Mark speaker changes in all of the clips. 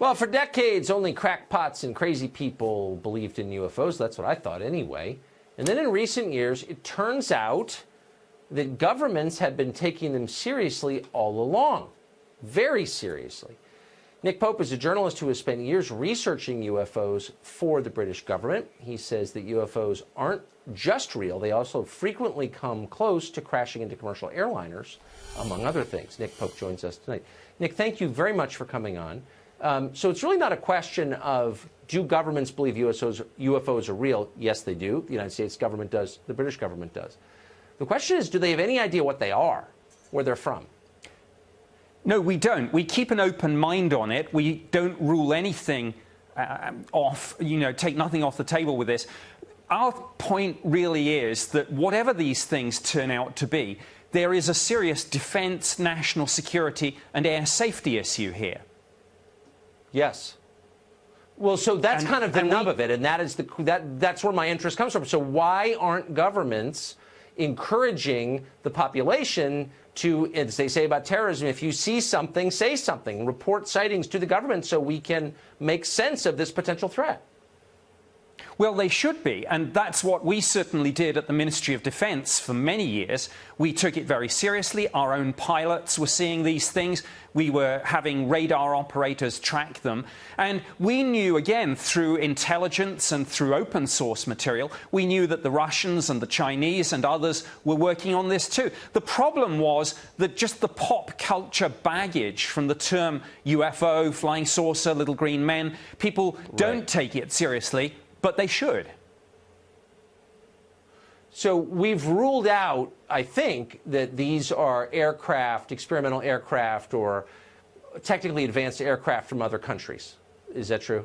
Speaker 1: Well, for decades, only crackpots and crazy people believed in UFOs. That's what I thought anyway. And then in recent years, it turns out that governments have been taking them seriously all along. Very seriously. Nick Pope is a journalist who has spent years researching UFOs for the British government. He says that UFOs aren't just real. They also frequently come close to crashing into commercial airliners, among other things. Nick Pope joins us tonight. Nick, thank you very much for coming on. So it's really not a question of, do governments believe UFOs are real? Yes, they do. The United States government does. The British government does. The question is, do they have any idea what they are, where they're from?
Speaker 2: No, we don't. We keep an open mind on it. We don't rule anything off, take nothing off the table with this. Our point really is that whatever these things turn out to be, there is a serious defense, national security and air safety issue here.
Speaker 1: Yes. Well, so that's kind of the nub of it, and that's where my interest comes from. So why aren't governments encouraging the population to, as they say about terrorism, if you see something, say something, report sightings to the government so we can make sense of this potential threat?
Speaker 2: Well, they should be, and that's what we certainly did at the Ministry of Defence for many years. We took it very seriously. Our own pilots were seeing these things. We were having radar operators track them. And we knew, again, through intelligence and through open source material, we knew that the Russians and the Chinese and others were working on this too. The problem was that just the pop culture baggage from the term UFO, flying saucer, little green men, people don't take it seriously. But they should.
Speaker 1: So we've ruled out, I think, that these are aircraft, experimental aircraft, or technically advanced aircraft from other countries. Is that true?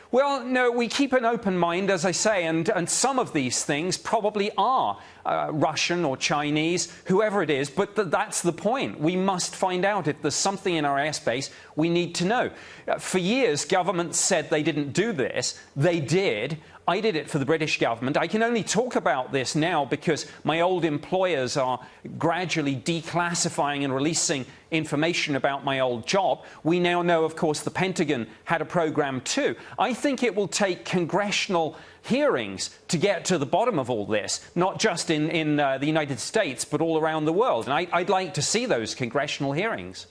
Speaker 2: Well, no, we keep an open mind, as I say, and some of these things probably are Russian or Chinese, whoever it is, but that's the point. We must find out if there's something in our airspace we need to know. For years, governments said they didn't do this. They did. I did it for the British government. I can only talk about this now because my old employers are gradually declassifying and releasing information about my old job. We now know, of course, the Pentagon had a program too. I think it will take congressional hearings to get to the bottom of all this, not just in the United States, but all around the world. And I'd like to see those congressional hearings.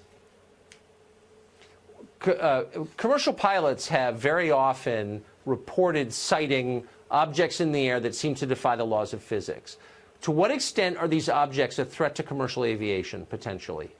Speaker 1: Commercial pilots have very often reported sighting objects in the air that seem to defy the laws of physics. To what extent are these objects a threat to commercial aviation, potentially?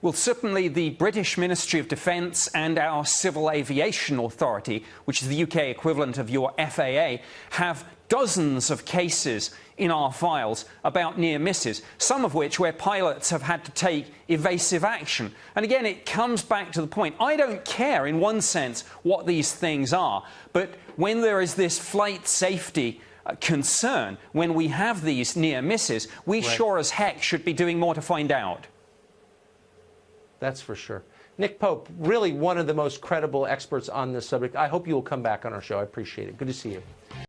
Speaker 2: Well, certainly the British Ministry of Defence and our Civil Aviation Authority, which is the UK equivalent of your FAA, have dozens of cases in our files about near misses, some of which where pilots have had to take evasive action. And again, it comes back to the point. I don't care, in one sense, what these things are, but when there is this flight safety concern, when we have these near misses, we sure as heck should be doing more to find out.
Speaker 1: That's for sure. Nick Pope, really one of the most credible experts on this subject. I hope you will come back on our show. I appreciate it. Good to see you.